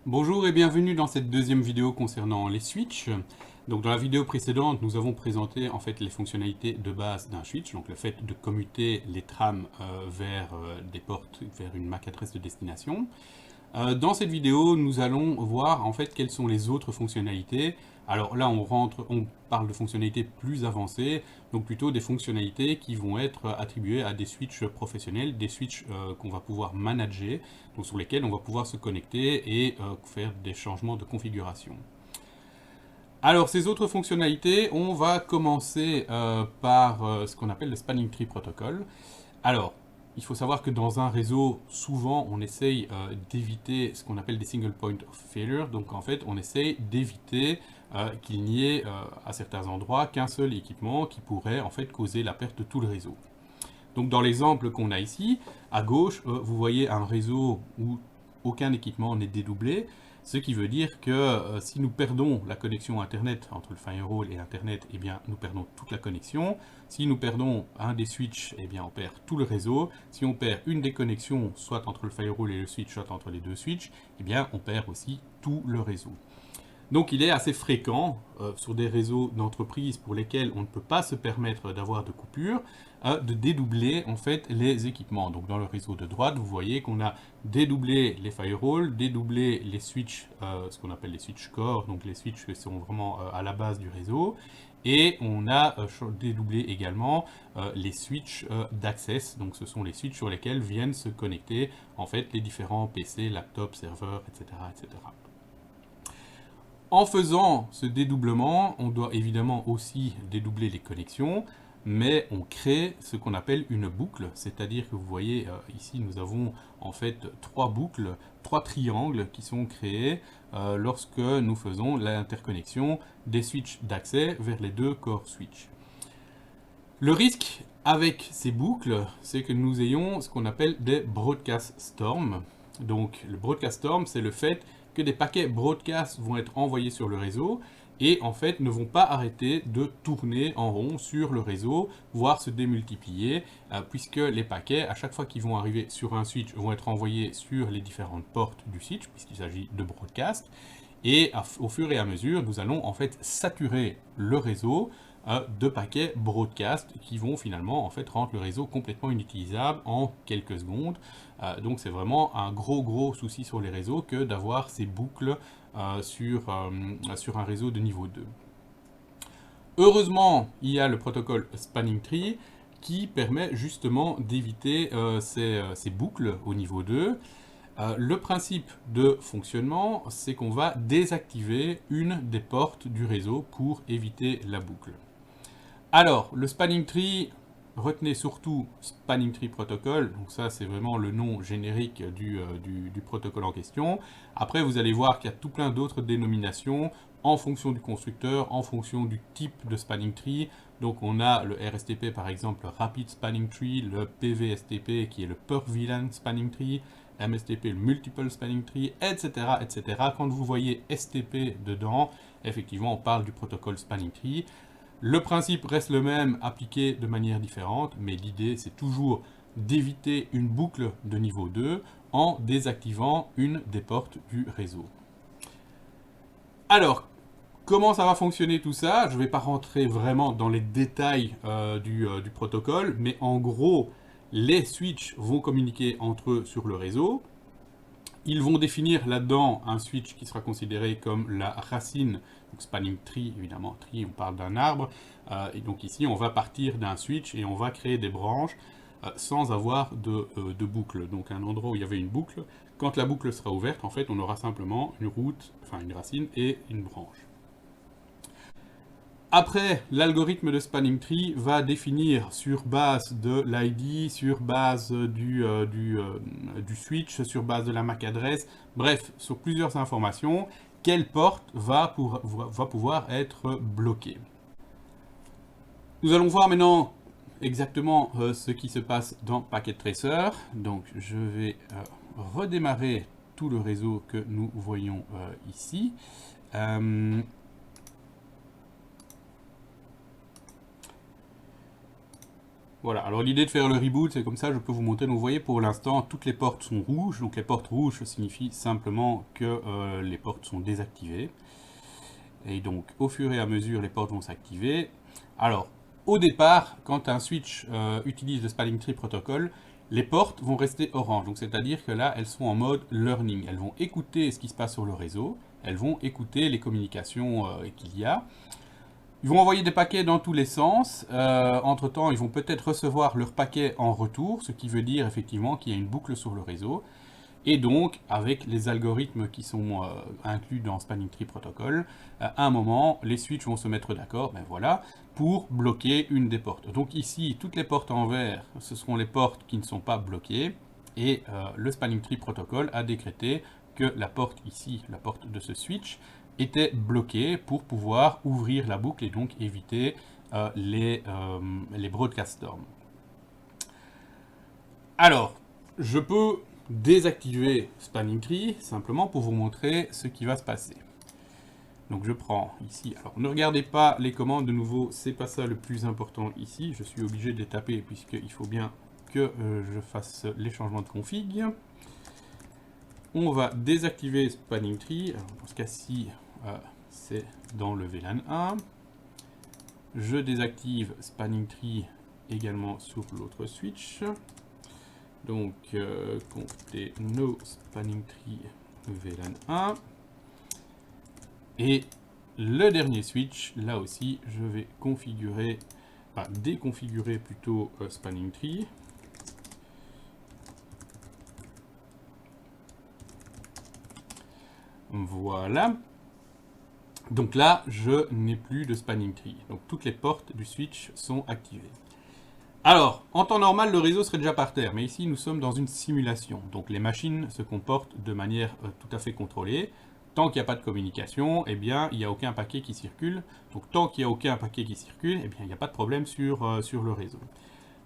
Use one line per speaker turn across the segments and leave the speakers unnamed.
Bonjour et bienvenue dans cette deuxième vidéo concernant les switches. Donc dans la vidéo précédente, nous avons présenté en fait les fonctionnalités de base d'un switch, donc le fait de commuter les trames vers des portes, vers une MAC adresse de destination. Dans cette vidéo, nous allons voir en fait quelles sont les autres fonctionnalités. Alors là, on parle de fonctionnalités plus avancées, donc plutôt des fonctionnalités qui vont être attribuées à des switches professionnels, des switches qu'on va pouvoir manager, donc sur lesquels on va pouvoir se connecter et faire des changements de configuration. Alors ces autres fonctionnalités, on va commencer par ce qu'on appelle le Spanning Tree Protocol. Alors, il faut savoir que dans un réseau, souvent, on essaye d'éviter ce qu'on appelle des single point of failure. Donc, en fait, on essaye d'éviter qu'il n'y ait à certains endroits qu'un seul équipement qui pourrait en fait causer la perte de tout le réseau. Donc, dans l'exemple qu'on a ici, à gauche, vous voyez un réseau où aucun équipement n'est dédoublé. Ce qui veut dire que si nous perdons la connexion Internet entre le firewall et Internet, eh bien, nous perdons toute la connexion. Si nous perdons un des switches, eh bien, on perd tout le réseau. Si on perd une des connexions, soit entre le firewall et le switch, soit entre les deux switches, eh bien, on perd aussi tout le réseau. Donc il est assez fréquent sur des réseaux d'entreprise pour lesquels on ne peut pas se permettre d'avoir de coupure, de dédoubler en fait les équipements. Donc dans le réseau de droite, vous voyez qu'on a dédoublé les firewalls, dédoublé les switches, ce qu'on appelle les switch core, donc les switches qui sont vraiment à la base du réseau, et on a dédoublé également les switches d'access, donc ce sont les switches sur lesquels viennent se connecter en fait les différents PC, laptops, serveurs, etc., etc. En faisant ce dédoublement, on doit évidemment aussi dédoubler les connexions, mais on crée ce qu'on appelle une boucle, c'est-à-dire que vous voyez ici nous avons en fait trois boucles, trois triangles qui sont créés lorsque nous faisons l'interconnexion des switches d'accès vers les deux core switches. Le risque avec ces boucles, c'est que nous ayons ce qu'on appelle des broadcast storms. Donc le broadcast storm, c'est le fait que des paquets broadcast vont être envoyés sur le réseau et en fait ne vont pas arrêter de tourner en rond sur le réseau, voire se démultiplier, puisque les paquets, à chaque fois qu'ils vont arriver sur un switch, vont être envoyés sur les différentes portes du switch, puisqu'il s'agit de broadcast. Et au fur et à mesure, nous allons en fait saturer le réseau de paquets broadcast qui vont finalement en fait rendre le réseau complètement inutilisable en quelques secondes. Donc c'est vraiment un gros souci sur les réseaux que d'avoir ces boucles sur un réseau de niveau 2. Heureusement, il y a le protocole Spanning Tree qui permet justement d'éviter ces boucles au niveau 2. Le principe de fonctionnement, c'est qu'on va désactiver une des portes du réseau pour éviter la boucle. Alors, le Spanning Tree, retenez surtout Spanning Tree Protocol, donc ça c'est vraiment le nom générique du protocole en question. Après, vous allez voir qu'il y a tout plein d'autres dénominations en fonction du constructeur, en fonction du type de Spanning Tree. Donc on a le RSTP par exemple, Rapid Spanning Tree, le PVSTP qui est le Per VLAN Spanning Tree, MSTP, le Multiple Spanning Tree, etc., etc. Quand vous voyez STP dedans, effectivement on parle du protocole Spanning Tree. Le principe reste le même, appliqué de manière différente, mais l'idée c'est toujours d'éviter une boucle de niveau 2 en désactivant une des portes du réseau. Alors, comment ça va fonctionner tout ça? Je ne vais pas rentrer vraiment dans les détails du protocole, mais en gros, les switches vont communiquer entre eux sur le réseau. Ils vont définir là-dedans un switch qui sera considéré comme la racine, donc spanning tree, évidemment, tree, on parle d'un arbre, et donc ici on va partir d'un switch et on va créer des branches sans avoir de boucle. Donc un endroit où il y avait une boucle, quand la boucle sera ouverte, en fait on aura simplement une route, enfin une racine et une branche. Après, l'algorithme de Spanning Tree va définir sur base de l'ID, sur base du switch, sur base de la MAC adresse, bref, sur plusieurs informations, quelle porte va pouvoir être bloquée. Nous allons voir maintenant exactement ce qui se passe dans Packet Tracer. Donc je vais redémarrer tout le réseau que nous voyons ici. Voilà, alors l'idée de faire le reboot, c'est comme ça, je peux vous montrer. Donc vous voyez, pour l'instant, toutes les portes sont rouges. Donc les portes rouges signifient simplement que les portes sont désactivées. Et donc, au fur et à mesure, les portes vont s'activer. Alors, au départ, quand un switch utilise le Spanning Tree Protocol, les portes vont rester orange. Donc, c'est-à-dire que là, elles sont en mode learning. Elles vont écouter ce qui se passe sur le réseau. Elles vont écouter les communications qu'il y a. Ils vont envoyer des paquets dans tous les sens. Entre-temps, ils vont peut-être recevoir leurs paquets en retour, ce qui veut dire effectivement qu'il y a une boucle sur le réseau. Et donc, avec les algorithmes qui sont inclus dans Spanning Tree Protocol, à un moment, les switches vont se mettre d'accord, ben voilà, pour bloquer une des portes. Donc ici, toutes les portes en vert, ce seront les portes qui ne sont pas bloquées. Et le Spanning Tree Protocol a décrété que la porte ici, la porte de ce switch, était bloquée pour pouvoir ouvrir la boucle et donc éviter les broadcast storms. Alors, je peux désactiver Spanning Tree simplement pour vous montrer ce qui va se passer. Donc je prends ici, alors ne regardez pas les commandes de nouveau, c'est pas ça le plus important ici, je suis obligé de les taper puisqu'il faut bien que je fasse les changements de config. On va désactiver Spanning Tree, alors dans ce cas-ci c'est dans le VLAN 1. Je désactive Spanning Tree également sur l'autre switch. Donc, comptez no Spanning Tree VLAN 1. Et le dernier switch, là aussi, je vais configurer, enfin déconfigurer plutôt Spanning Tree. Voilà. Donc là, je n'ai plus de Spanning Tree. Donc toutes les portes du switch sont activées. Alors, en temps normal, le réseau serait déjà par terre, mais ici, nous sommes dans une simulation. Donc, les machines se comportent de manière tout à fait contrôlée. Tant qu'il n'y a pas de communication, eh bien, il n'y a aucun paquet qui circule. Donc, tant qu'il n'y a aucun paquet qui circule, eh bien, il n'y a pas de problème sur le réseau.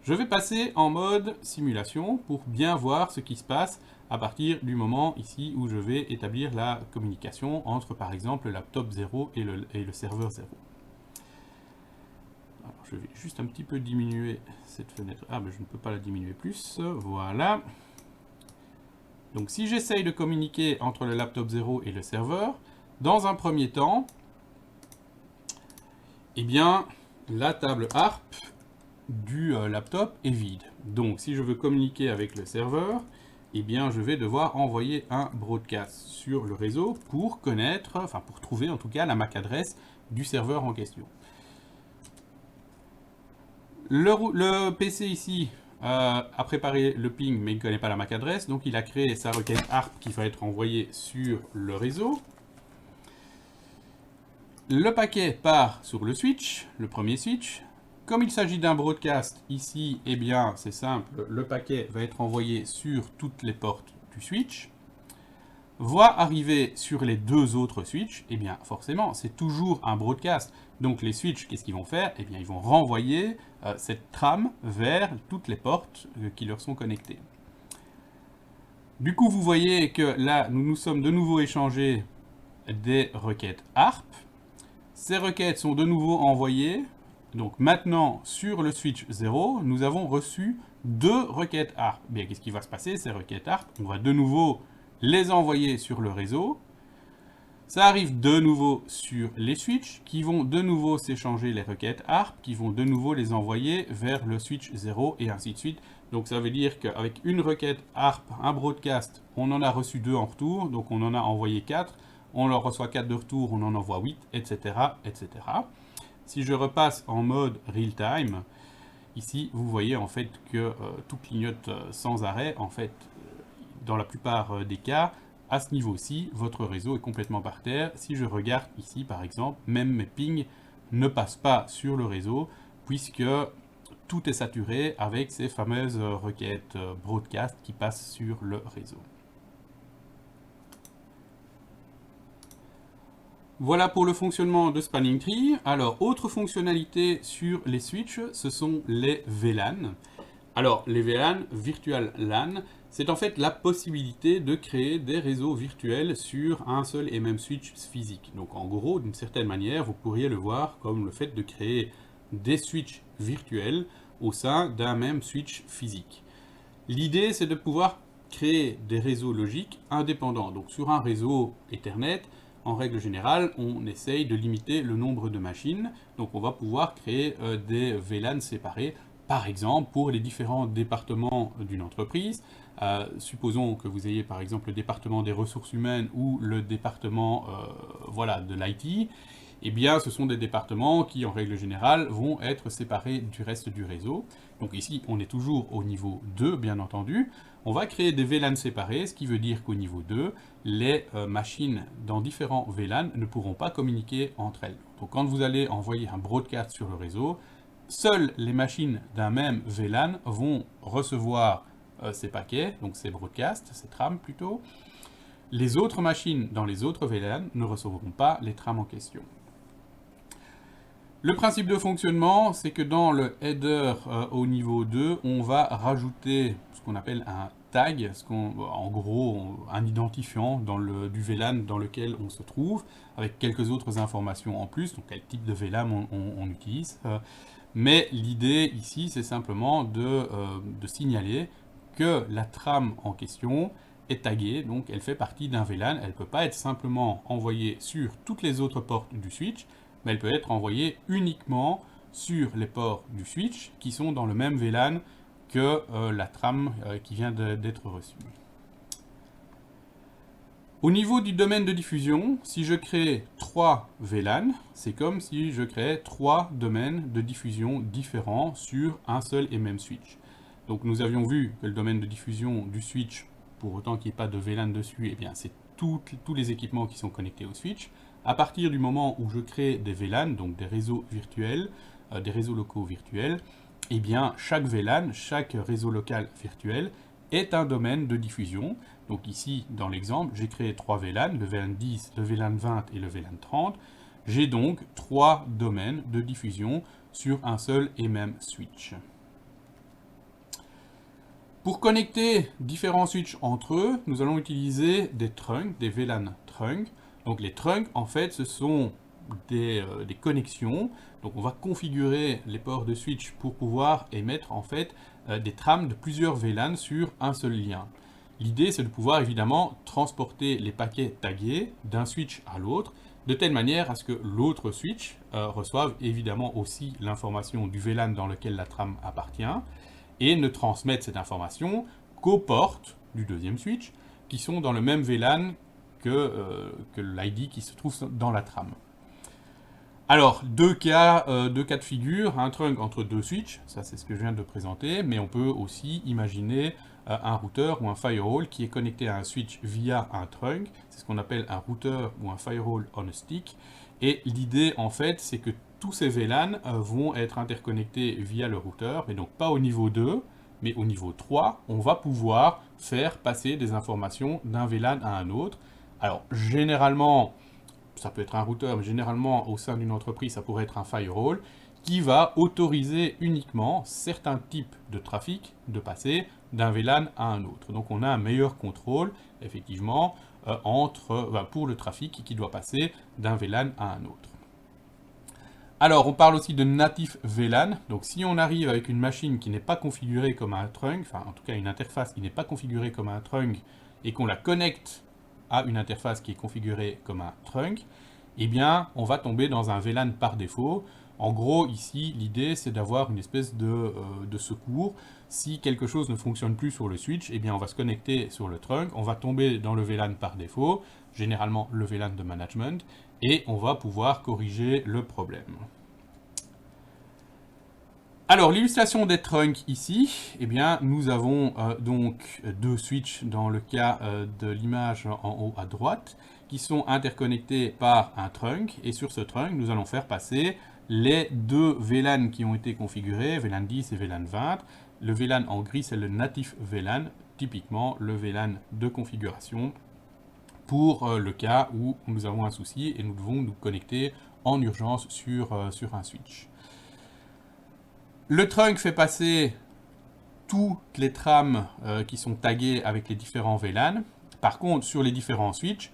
Je vais passer en mode simulation pour bien voir ce qui se passe à partir du moment ici où je vais établir la communication entre, par exemple, le laptop 0 et le serveur 0. Alors, je vais juste un petit peu diminuer cette fenêtre. Ah, mais je ne peux pas la diminuer plus. Voilà. Donc, si j'essaye de communiquer entre le laptop 0 et le serveur, dans un premier temps, eh bien, la table ARP du laptop est vide. Donc, si je veux communiquer avec le serveur, eh bien, je vais devoir envoyer un broadcast sur le réseau pour connaître, enfin, pour trouver en tout cas la MAC adresse du serveur en question. Le PC ici a préparé le ping, mais il ne connaît pas la MAC adresse, donc il a créé sa requête ARP qui va être envoyée sur le réseau. Le paquet part sur le switch, le premier switch. Comme il s'agit d'un broadcast, ici, eh bien, c'est simple, le paquet va être envoyé sur toutes les portes du switch. Va arriver sur les deux autres switches, eh bien forcément c'est toujours un broadcast. Donc les switches, qu'est-ce qu'ils vont faire? Eh bien ils vont renvoyer cette trame vers toutes les portes qui leur sont connectées. Du coup vous voyez que là nous nous sommes de nouveau échangés des requêtes ARP. Ces requêtes sont de nouveau envoyées. Donc maintenant sur le switch 0, nous avons reçu deux requêtes ARP. Bien qu'est-ce qui va se passer? Ces requêtes ARP, on va de nouveau les envoyer sur le réseau. Ça arrive de nouveau sur les switches qui vont de nouveau s'échanger les requêtes ARP, qui vont de nouveau les envoyer vers le switch 0 et ainsi de suite. Donc ça veut dire qu'avec une requête ARP, un broadcast, on en a reçu 2 en retour, donc on en a envoyé 4, on en reçoit 4 de retour, on en envoie 8, etc. etc. Si je repasse en mode real time, ici vous voyez en fait que tout clignote sans arrêt. En fait, dans la plupart des cas, à ce niveau-ci, votre réseau est complètement par terre. Si je regarde ici, par exemple, même mes pings ne passent pas sur le réseau, puisque tout est saturé avec ces fameuses requêtes broadcast qui passent sur le réseau. Voilà pour le fonctionnement de Spanning Tree. Alors, autre fonctionnalité sur les switches, ce sont les VLAN. Alors, les VLAN, Virtual LAN, c'est en fait la possibilité de créer des réseaux virtuels sur un seul et même switch physique. Donc en gros, d'une certaine manière, vous pourriez le voir comme le fait de créer des switches virtuels au sein d'un même switch physique. L'idée, c'est de pouvoir créer des réseaux logiques indépendants. Donc sur un réseau Ethernet, en règle générale, on essaye de limiter le nombre de machines. Donc on va pouvoir créer des VLAN séparés, par exemple pour les différents départements d'une entreprise. Supposons que vous ayez par exemple le département des ressources humaines ou le département voilà, de l'IT. Eh bien, ce sont des départements qui, en règle générale, vont être séparés du reste du réseau. Donc ici, on est toujours au niveau 2, bien entendu. On va créer des VLAN séparés, ce qui veut dire qu'au niveau 2, les machines dans différents VLAN ne pourront pas communiquer entre elles. Donc quand vous allez envoyer un broadcast sur le réseau, seules les machines d'un même VLAN vont recevoir ces paquets, donc ces broadcasts, ces trams plutôt. Les autres machines dans les autres VLAN ne recevront pas les trams en question. Le principe de fonctionnement, c'est que dans le header au niveau 2, on va rajouter ce qu'on appelle un tag, en gros un identifiant du VLAN dans lequel on se trouve, avec quelques autres informations en plus, donc quel type de VLAN on utilise. Mais l'idée ici, c'est simplement de signaler que la trame en question est taguée, donc elle fait partie d'un VLAN, elle ne peut pas être simplement envoyée sur toutes les autres portes du switch, mais elle peut être envoyée uniquement sur les ports du switch qui sont dans le même VLAN que la trame qui vient d'être reçue. Au niveau du domaine de diffusion, si je crée 3 VLAN, c'est comme si je créais 3 domaines de diffusion différents sur un seul et même switch. Donc nous avions vu que le domaine de diffusion du switch, pour autant qu'il n'y ait pas de VLAN dessus, eh bien c'est tous les équipements qui sont connectés au switch. À partir du moment où je crée des VLAN, donc des réseaux virtuels, des réseaux locaux virtuels, eh bien chaque VLAN, chaque réseau local virtuel est un domaine de diffusion. Donc ici, dans l'exemple, j'ai créé 3 VLAN, le VLAN 10, le VLAN 20 et le VLAN 30. J'ai donc 3 domaines de diffusion sur un seul et même switch. Pour connecter différents switches entre eux, nous allons utiliser des trunks, des VLAN trunks. Donc les trunks, en fait, ce sont des connexions. Donc on va configurer les ports de switch pour pouvoir émettre en fait des trames de plusieurs VLAN sur un seul lien. L'idée, c'est de pouvoir évidemment transporter les paquets tagués d'un switch à l'autre, de telle manière à ce que l'autre switch reçoive évidemment aussi l'information du VLAN dans lequel la trame appartient, et ne transmette cette information qu'aux portes du deuxième switch, qui sont dans le même VLAN que l'ID qui se trouve dans la trame. Alors, deux cas de figure, un trunk entre deux switches, ça c'est ce que je viens de présenter, mais on peut aussi imaginer un routeur ou un firewall qui est connecté à un switch via un trunk, c'est ce qu'on appelle un routeur ou un firewall on a stick, et l'idée en fait c'est que tous ces VLAN vont être interconnectés via le routeur, mais donc pas au niveau 2, mais au niveau 3, on va pouvoir faire passer des informations d'un VLAN à un autre. Alors généralement, ça peut être un routeur, mais généralement au sein d'une entreprise, ça pourrait être un firewall qui va autoriser uniquement certains types de trafic de passer d'un VLAN à un autre. Donc on a un meilleur contrôle, effectivement, pour le trafic qui doit passer d'un VLAN à un autre. Alors, on parle aussi de natif VLAN. Donc, si on arrive avec une machine qui n'est pas configurée comme un trunk, enfin, en tout cas, une interface qui n'est pas configurée comme un trunk, et qu'on la connecte à une interface qui est configurée comme un trunk, eh bien, on va tomber dans un VLAN par défaut. En gros, ici, l'idée, c'est d'avoir une espèce de secours. Si quelque chose ne fonctionne plus sur le switch, eh bien, on va se connecter sur le trunk, on va tomber dans le VLAN par défaut, généralement le VLAN de management, et on va pouvoir corriger le problème. Alors, l'illustration des trunks ici, eh bien, nous avons donc deux switches dans le cas de l'image en haut à droite, qui sont interconnectés par un trunk, et sur ce trunk, nous allons faire passer les deux VLAN qui ont été configurés, VLAN 10 et VLAN 20. Le VLAN en gris, c'est le natif VLAN, typiquement le VLAN de configuration, pour le cas où nous avons un souci et nous devons nous connecter en urgence sur un switch. Le trunk fait passer toutes les trames qui sont taguées avec les différents VLAN. Par contre, sur les différents switches,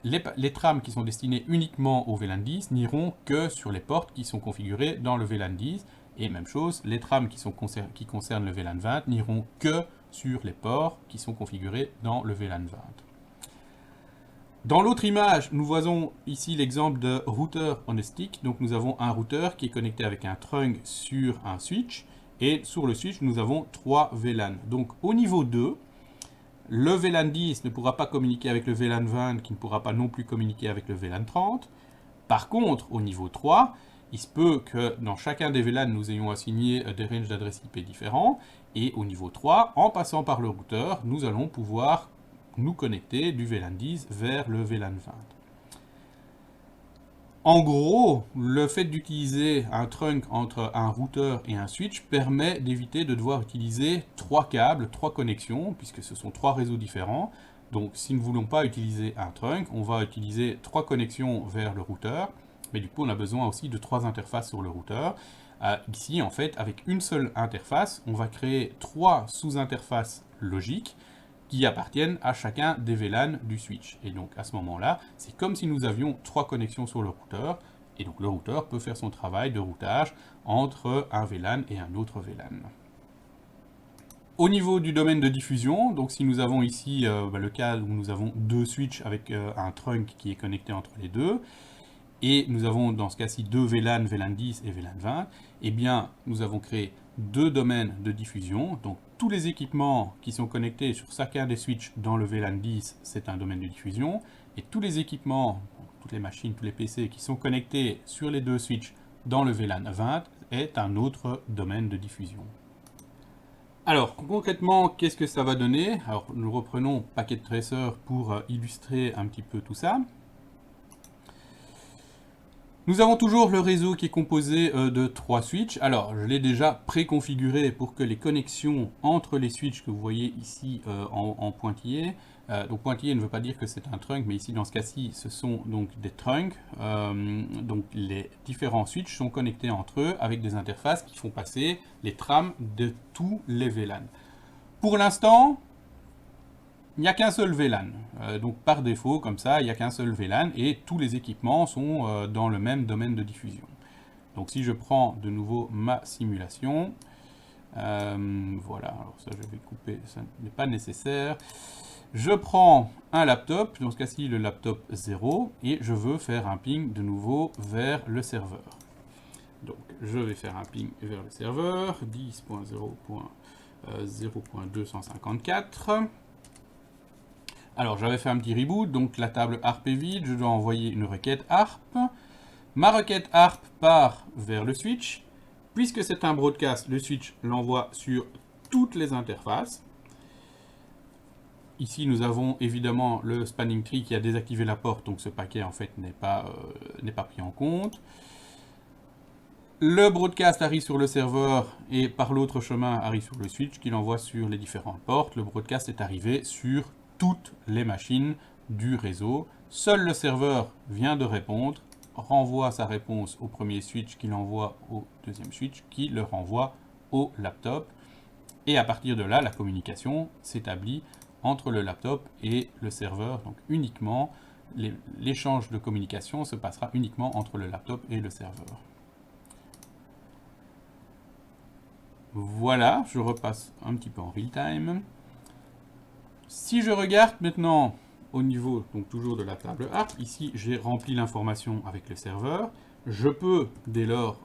les trames qui sont destinées uniquement au VLAN 10 n'iront que sur les portes qui sont configurées dans le VLAN 10. Et même chose, les trames qui concernent le VLAN 20 n'iront que sur les ports qui sont configurés dans le VLAN 20. Dans l'autre image, nous voyons ici l'exemple de router on a stick. Donc nous avons un routeur qui est connecté avec un trunk sur un switch. Et sur le switch, nous avons 3 VLAN. Donc au niveau 2, le VLAN 10 ne pourra pas communiquer avec le VLAN 20, qui ne pourra pas non plus communiquer avec le VLAN 30. Par contre, au niveau 3, il se peut que dans chacun des VLAN, nous ayons assigné des ranges d'adresse IP différents. Et au niveau 3, en passant par le routeur, nous allons pouvoir nous connecter du VLAN 10 vers le VLAN 20. En gros, le fait d'utiliser un trunk entre un routeur et un switch permet d'éviter de devoir utiliser 3 câbles, 3 connexions, puisque ce sont 3 réseaux différents. Donc si nous ne voulons pas utiliser un trunk, on va utiliser 3 connexions vers le routeur, mais du coup on a besoin aussi de 3 interfaces sur le routeur. Ici, en fait, avec une seule interface, on va créer 3 sous-interfaces logiques qui appartiennent à chacun des VLAN du switch. Et donc à ce moment-là, c'est comme si nous avions 3 connexions sur le routeur, et donc le routeur peut faire son travail de routage entre un VLAN et un autre VLAN. Au niveau du domaine de diffusion, donc si nous avons ici le cas où nous avons 2 switches avec un trunk qui est connecté entre les deux, et nous avons dans ce cas-ci 2 VLAN, VLAN 10 et VLAN 20, eh bien nous avons créé 2 domaines de diffusion. Donc tous les équipements qui sont connectés sur chacun des switches dans le VLAN 10, c'est un domaine de diffusion. Et tous les équipements, toutes les machines, tous les PC qui sont connectés sur les 2 switches dans le VLAN 20 est un autre domaine de diffusion. Alors concrètement, qu'est-ce que ça va donner? Alors nous reprenons Packet Tracer pour illustrer un petit peu tout ça. Nous avons toujours le réseau qui est composé de 3 switches. Alors, je l'ai déjà préconfiguré pour que les connexions entre les switches que vous voyez ici en pointillé, donc pointillé ne veut pas dire que c'est un trunk, mais ici dans ce cas-ci, ce sont donc des trunks. Donc les différents switches sont connectés entre eux avec des interfaces qui font passer les trames de tous les VLAN. Pour l'instant, il n'y a qu'un seul VLAN, donc par défaut, comme ça, il n'y a qu'un seul VLAN et tous les équipements sont dans le même domaine de diffusion. Donc si je prends de nouveau ma simulation, voilà, alors ça je vais couper, ça n'est pas nécessaire. Je prends un laptop, dans ce cas-ci le laptop 0, et je veux faire un ping de nouveau vers le serveur. Donc je vais faire un ping vers le serveur, 10.0.0.254. Alors j'avais fait un petit reboot, donc la table ARP est vide, je dois envoyer une requête ARP. Ma requête ARP part vers le switch. Puisque c'est un broadcast, le switch l'envoie sur toutes les interfaces. Ici nous avons évidemment le spanning tree qui a désactivé la porte, donc ce paquet en fait n'est pas pris en compte. Le broadcast arrive sur le serveur et par l'autre chemin arrive sur le switch qui l'envoie sur les différentes portes. Le broadcast est arrivé sur toutes les machines du réseau. Seul le serveur vient de répondre, renvoie sa réponse au premier switch qui l'envoie au deuxième switch qui le renvoie au laptop. Et à partir de là, la communication s'établit entre le laptop et le serveur. Donc uniquement, l'échange de communication se passera uniquement entre le laptop et le serveur. Voilà, je repasse un petit peu en real time. Si je regarde maintenant au niveau, donc toujours de la table ARP, ici j'ai rempli l'information avec le serveur. Je peux dès lors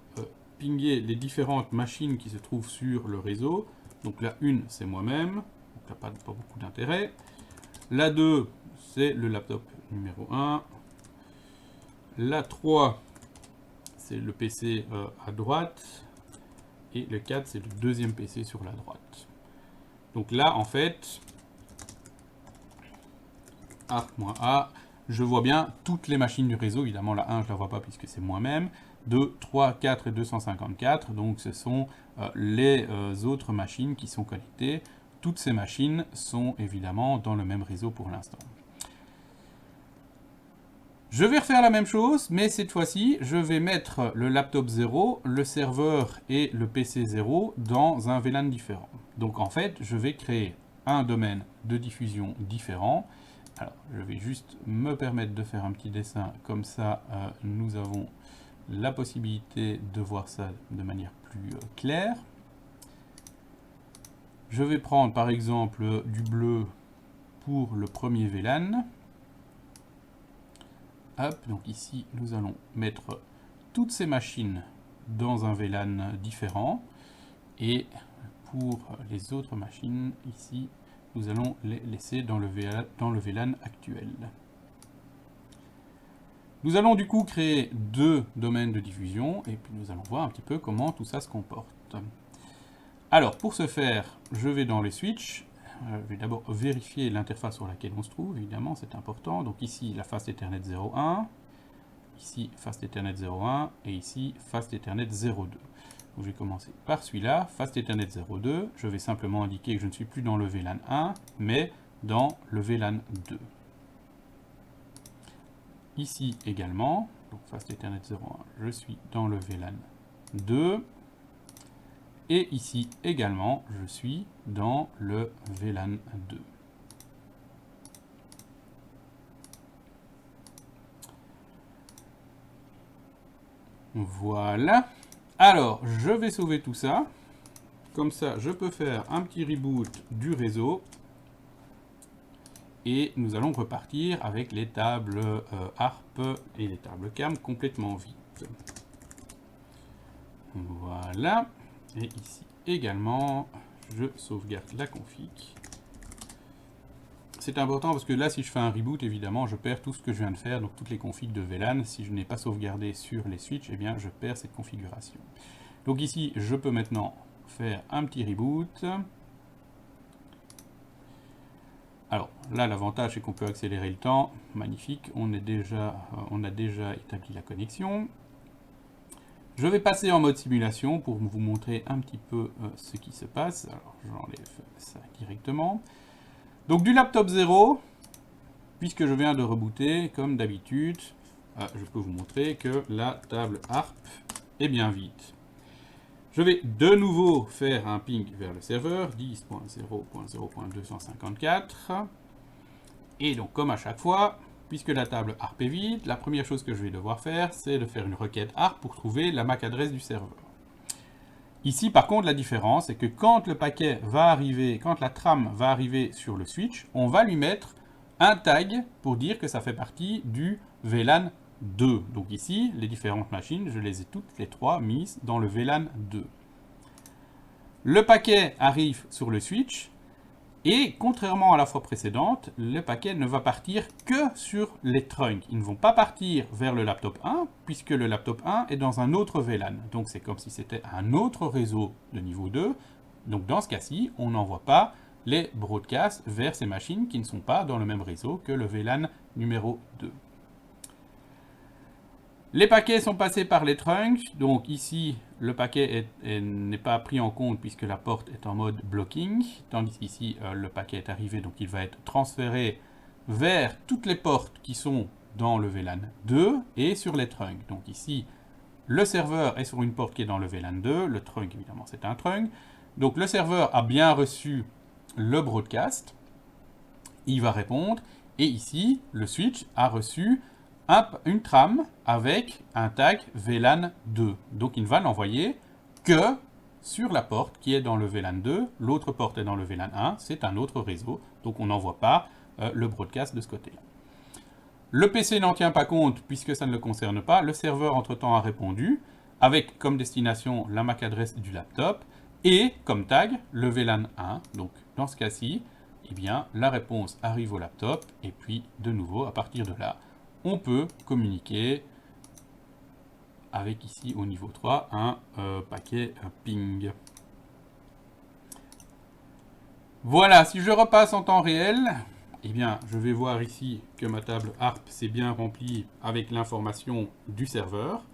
pinguer les différentes machines qui se trouvent sur le réseau. Donc la 1 c'est moi-même, donc là pas beaucoup d'intérêt. La 2 c'est le laptop numéro 1. La 3 c'est le PC à droite. Et le 4 c'est le deuxième PC sur la droite. Donc là en fait, ARP-A, je vois bien toutes les machines du réseau. Évidemment, la 1, je ne la vois pas puisque c'est moi-même. 2, 3, 4 et 254. Donc, ce sont les autres machines qui sont connectées. Toutes ces machines sont évidemment dans le même réseau pour l'instant. Je vais refaire la même chose, mais cette fois-ci, je vais mettre le laptop 0, le serveur et le PC 0 dans un VLAN différent. Donc, en fait, je vais créer un domaine de diffusion différent. Alors, je vais juste me permettre de faire un petit dessin, comme ça nous avons la possibilité de voir ça de manière plus claire. Je vais prendre par exemple du bleu pour le premier VLAN. Hop, donc ici nous allons mettre toutes ces machines dans un VLAN différent. Et pour les autres machines, ici, nous allons les laisser dans le VLAN actuel. Nous allons du coup créer deux domaines de diffusion et puis nous allons voir un petit peu comment tout ça se comporte. Alors pour ce faire, je vais dans les switches. Je vais d'abord vérifier l'interface sur laquelle on se trouve, évidemment, c'est important. Donc ici, la Fast Ethernet 01, ici Fast Ethernet 01 et ici Fast Ethernet 02. Donc, je vais commencer par celui-là, Fast Ethernet 02. Je vais simplement indiquer que je ne suis plus dans le VLAN 1, mais dans le VLAN 2. Ici également, donc Fast Ethernet 01, je suis dans le VLAN 2. Et ici également, je suis dans le VLAN 2. Voilà. Alors, je vais sauver tout ça. Comme ça, je peux faire un petit reboot du réseau. Et nous allons repartir avec les tables ARP et les tables CAM complètement vides. Voilà. Et ici également, je sauvegarde la config. C'est important parce que là, si je fais un reboot, évidemment, je perds tout ce que je viens de faire, donc toutes les configs de VLAN. Si je n'ai pas sauvegardé sur les switches, eh bien, je perds cette configuration. Donc ici, je peux maintenant faire un petit reboot. Alors là, l'avantage, c'est qu'on peut accélérer le temps. Magnifique, on a déjà établi la connexion. Je vais passer en mode simulation pour vous montrer un petit peu ce qui se passe. Alors, j'enlève ça directement. Donc, du laptop 0, puisque je viens de rebooter, comme d'habitude, je peux vous montrer que la table ARP est bien vide. Je vais de nouveau faire un ping vers le serveur, 10.0.0.254. Et donc, comme à chaque fois, puisque la table ARP est vide, la première chose que je vais devoir faire, c'est de faire une requête ARP pour trouver la MAC adresse du serveur. Ici, par contre, la différence, c'est que quand le paquet va arriver, quand la trame va arriver sur le switch, on va lui mettre un tag pour dire que ça fait partie du VLAN 2. Donc ici, les différentes machines, je les ai toutes les trois mises dans le VLAN 2. Le paquet arrive sur le switch. Et contrairement à la fois précédente, le paquet ne va partir que sur les trunks. Ils ne vont pas partir vers le laptop 1, puisque le laptop 1 est dans un autre VLAN. Donc c'est comme si c'était un autre réseau de niveau 2. Donc dans ce cas-ci, on n'envoie pas les broadcasts vers ces machines qui ne sont pas dans le même réseau que le VLAN numéro 2. Les paquets sont passés par les trunks, donc ici le paquet n'est pas pris en compte puisque la porte est en mode blocking, tandis qu'ici le paquet est arrivé, donc il va être transféré vers toutes les portes qui sont dans le VLAN 2 et sur les trunks. Donc ici le serveur est sur une porte qui est dans le VLAN 2, le trunk évidemment c'est un trunk, donc le serveur a bien reçu le broadcast, il va répondre, et ici le switch a reçu une trame avec un tag VLAN 2. Donc il ne va l'envoyer que sur la porte qui est dans le VLAN 2. L'autre porte est dans le VLAN 1. C'est un autre réseau. Donc on n'envoie pas le broadcast de ce côté-là. Le PC n'en tient pas compte puisque ça ne le concerne pas. Le serveur entre-temps a répondu avec comme destination la MAC adresse du laptop et comme tag le VLAN 1. Donc dans ce cas-ci, eh bien, la réponse arrive au laptop et puis de nouveau à partir de là, on peut communiquer avec ici au niveau 3 un paquet ping. Voilà, si je repasse en temps réel, eh bien, je vais voir ici que ma table ARP s'est bien remplie avec l'information du serveur.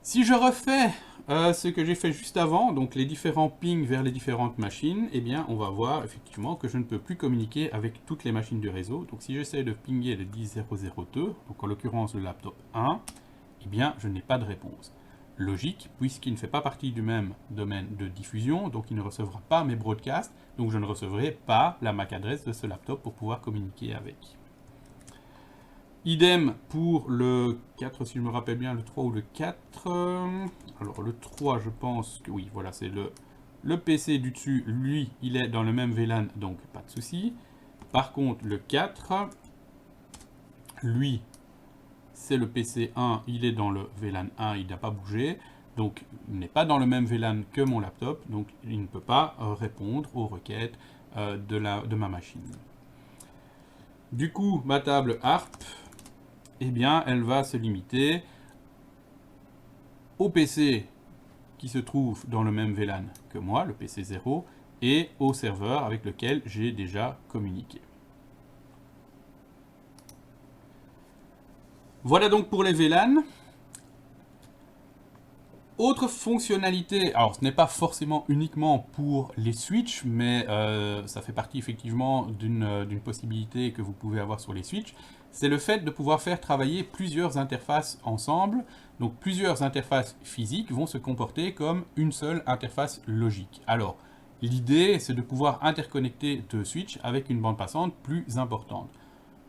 Si je refais ce que j'ai fait juste avant, donc les différents pings vers les différentes machines, eh bien, on va voir effectivement que je ne peux plus communiquer avec toutes les machines du réseau. Donc si j'essaie de pinguer le 10.0.0.2, donc en l'occurrence le laptop 1, eh bien, je n'ai pas de réponse. Logique, puisqu'il ne fait pas partie du même domaine de diffusion, donc il ne recevra pas mes broadcasts, donc je ne recevrai pas la MAC adresse de ce laptop pour pouvoir communiquer avec. Idem pour le 4, si je me rappelle bien, le 3 ou le 4. Alors le 3, je pense que oui, voilà, c'est le PC du dessus, lui, il est dans le même VLAN, donc pas de souci. Par contre, le 4, lui, c'est le PC 1, il est dans le VLAN 1, il n'a pas bougé. Donc, il n'est pas dans le même VLAN que mon laptop, donc il ne peut pas répondre aux requêtes de ma machine. Du coup, ma table ARP, eh bien, elle va se limiter au PC qui se trouve dans le même VLAN que moi, le PC 0, et au serveur avec lequel j'ai déjà communiqué. Voilà donc pour les VLAN. Autre fonctionnalité, alors ce n'est pas forcément uniquement pour les switches, mais ça fait partie effectivement d'une possibilité que vous pouvez avoir sur les switches, c'est le fait de pouvoir faire travailler plusieurs interfaces ensemble. Donc plusieurs interfaces physiques vont se comporter comme une seule interface logique. Alors l'idée c'est de pouvoir interconnecter deux switches avec une bande passante plus importante.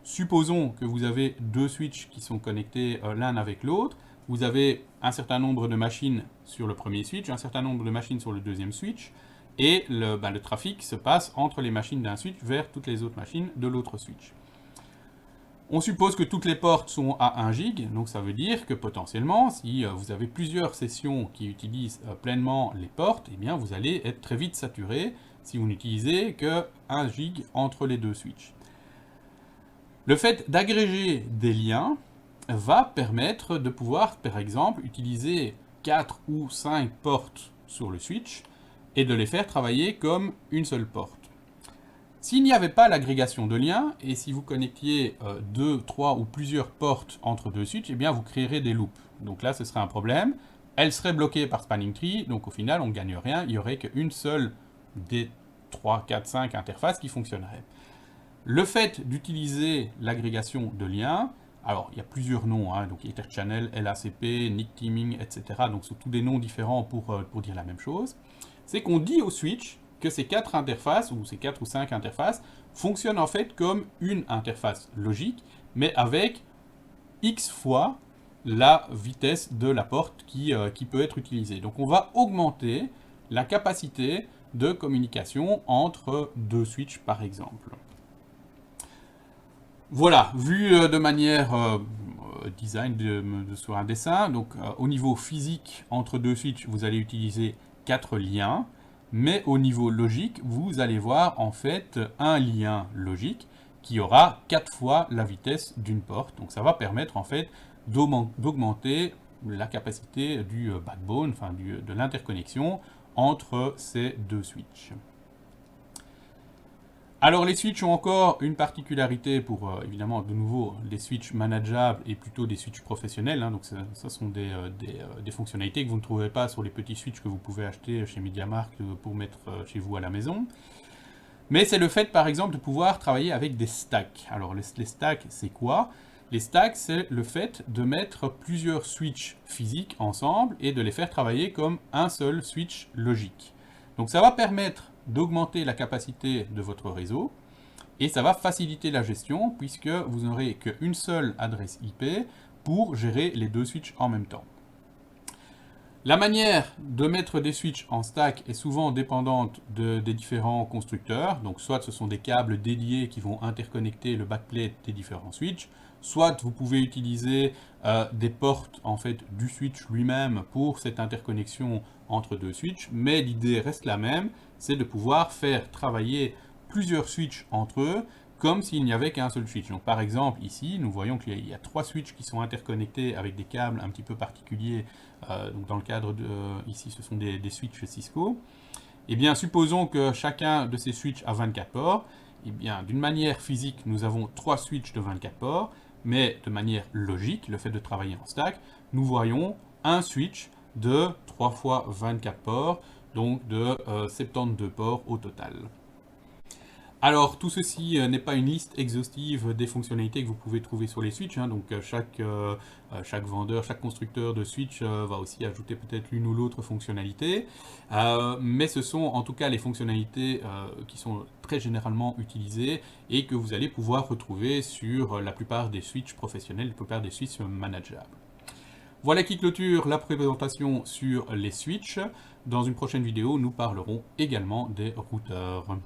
Supposons que vous avez deux switches qui sont connectés l'un avec l'autre. Vous avez un certain nombre de machines sur le premier switch, un certain nombre de machines sur le deuxième switch, et le trafic se passe entre les machines d'un switch vers toutes les autres machines de l'autre switch. On suppose que toutes les portes sont à 1 gig, donc ça veut dire que potentiellement, si vous avez plusieurs sessions qui utilisent pleinement les portes, eh bien vous allez être très vite saturé si vous n'utilisez que 1 gig entre les deux switches. Le fait d'agréger des liens va permettre de pouvoir, par exemple, utiliser 4 ou 5 portes sur le switch et de les faire travailler comme une seule porte. S'il n'y avait pas l'agrégation de liens, et si vous connectiez 2, 3 ou plusieurs portes entre deux switches, eh bien vous créerez des loops. Donc là, ce serait un problème. Elles seraient bloquées par Spanning Tree, donc au final, on ne gagne rien. Il n'y aurait qu'une seule des 3, 4, 5 interfaces qui fonctionnerait. Le fait d'utiliser l'agrégation de liens, alors il y a plusieurs noms, hein, donc Etherchannel, LACP, NIC Teaming, etc. Donc c'est tous des noms différents pour dire la même chose. C'est qu'on dit au switch que ces 4 interfaces, ou ces 4 ou 5 interfaces, fonctionnent en fait comme une interface logique, mais avec X fois la vitesse de la porte qui peut être utilisée. Donc on va augmenter la capacité de communication entre deux switches par exemple. Voilà, vu de manière design sur un dessin, donc au niveau physique, entre deux switches, vous allez utiliser 4 liens, mais au niveau logique, vous allez voir en fait un lien logique qui aura 4 fois la vitesse d'une porte. Donc ça va permettre en fait d'augmenter la capacité du backbone, enfin de l'interconnexion entre ces deux switches. Alors les switches ont encore une particularité pour, évidemment, de nouveau, des switches manageables et plutôt des switches professionnels. Hein, donc ça sont des fonctionnalités que vous ne trouverez pas sur les petits switches que vous pouvez acheter chez MediaMarkt pour mettre chez vous à la maison. Mais c'est le fait, par exemple, de pouvoir travailler avec des stacks. Alors les stacks, c'est quoi? Les stacks, c'est le fait de mettre plusieurs switches physiques ensemble et de les faire travailler comme un seul switch logique. Donc ça va permettre d'augmenter la capacité de votre réseau et ça va faciliter la gestion puisque vous n'aurez qu'une seule adresse IP pour gérer les deux switches en même temps. La manière de mettre des switches en stack est souvent dépendante des différents constructeurs. Donc soit ce sont des câbles dédiés qui vont interconnecter le backplate des différents switches, soit vous pouvez utiliser des portes en fait du switch lui-même pour cette interconnexion entre deux switches, mais l'idée reste la même, c'est de pouvoir faire travailler plusieurs switches entre eux comme s'il n'y avait qu'un seul switch. Donc par exemple ici, nous voyons qu'il y a 3 switches qui sont interconnectés avec des câbles un petit peu particuliers. Donc dans le cadre de ici, ce sont des switches Cisco. Et bien, supposons que chacun de ces switches a 24 ports. Et bien, d'une manière physique, nous avons 3 switches de 24 ports, mais de manière logique, le fait de travailler en stack, nous voyons un switch de 3 fois 24 ports, donc de 72 ports au total. Alors, tout ceci n'est pas une liste exhaustive des fonctionnalités que vous pouvez trouver sur les Switch, hein. Donc chaque vendeur, chaque constructeur de Switch va aussi ajouter peut-être l'une ou l'autre fonctionnalité. Mais ce sont en tout cas les fonctionnalités qui sont très généralement utilisées et que vous allez pouvoir retrouver sur la plupart des Switch professionnels, la plupart des Switch manageables. Voilà qui clôture la présentation sur les Switch. Dans une prochaine vidéo, nous parlerons également des routeurs.